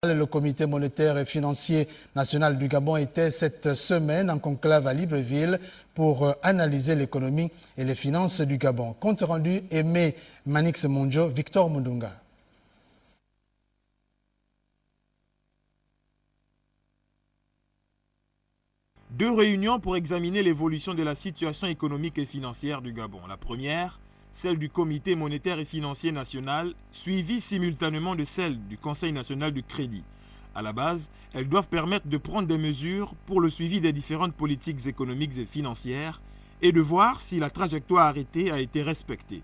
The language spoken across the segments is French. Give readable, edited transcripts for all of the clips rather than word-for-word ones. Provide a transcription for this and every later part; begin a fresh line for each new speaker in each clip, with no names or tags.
Le comité monétaire et financier national du Gabon était cette semaine en conclave à Libreville pour analyser l'économie et les finances du Gabon. Compte rendu, Aimé Manix Monjo, Victor Mundunga.
Deux réunions pour examiner l'évolution de la situation économique et financière du Gabon. La première, celle du Comité monétaire et financier national, suivie simultanément de celle du Conseil national du crédit. À la base, elles doivent permettre de prendre des mesures pour le suivi des différentes politiques économiques et financières et de voir si la trajectoire arrêtée a été respectée.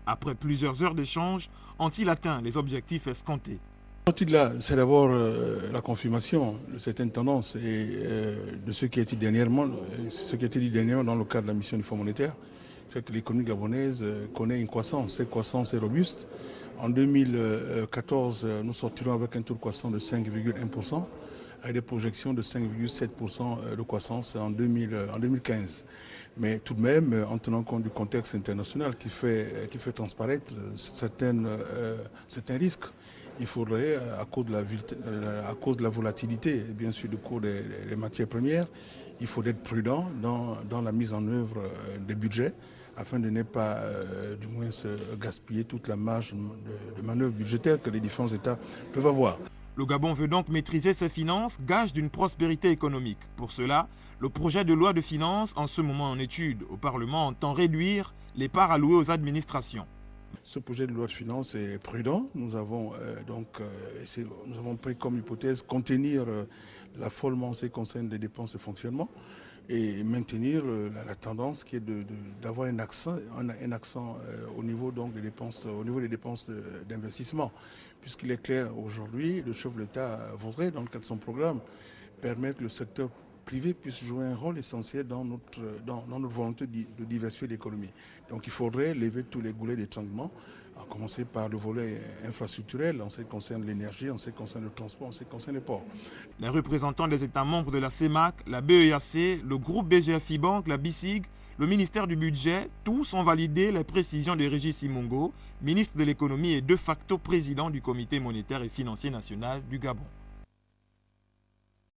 Après plusieurs heures d'échanges, ont-ils atteint les objectifs escomptés?
C'est d'abord la confirmation de certaines tendances et de ce qui a été dit dernièrement dans le cadre de la mission du Fonds monétaire, c'est que l'économie gabonaise connaît une croissance. Cette croissance est robuste. En 2014, nous sortirons avec un taux de croissance de 5,1%, avec des projections de 5,7% de croissance en 2015. Mais tout de même, en tenant compte du contexte international qui fait transparaître certains risques, il faudrait, à cause de la volatilité, bien sûr, du cours des matières premières, il faut être prudent dans la mise en œuvre des budgets afin de ne pas, du moins, se gaspiller toute la marge de manœuvre budgétaire que les différents États peuvent avoir.
Le Gabon veut donc maîtriser ses finances, gage d'une prospérité économique. Pour cela, le projet de loi de finances, en ce moment en étude au Parlement, entend réduire les parts allouées aux administrations.
Ce projet de loi de finances est prudent. Nous avons pris comme hypothèse contenir l'affolement en ce qui concerne les dépenses de fonctionnement et maintenir la tendance qui est d'avoir un accent au niveau donc des dépenses, d'investissement. Puisqu'il est clair aujourd'hui, le chef de l'État voudrait, dans le cadre de son programme, permettre que le secteur privé puisse jouer un rôle essentiel dans notre volonté de diversifier l'économie. Donc il faudrait lever tous les goulets d'étranglement, à commencer par le volet infrastructurel, en ce qui concerne l'énergie, en ce qui concerne le transport, en ce qui concerne les ports.
Les représentants des États membres de la CEMAC, la BEAC, le groupe BGFIBank, la BICIG, le ministère du Budget, tous ont validé les précisions de Régis Simongo, ministre de l'économie et de facto président du Comité monétaire et financier national du Gabon.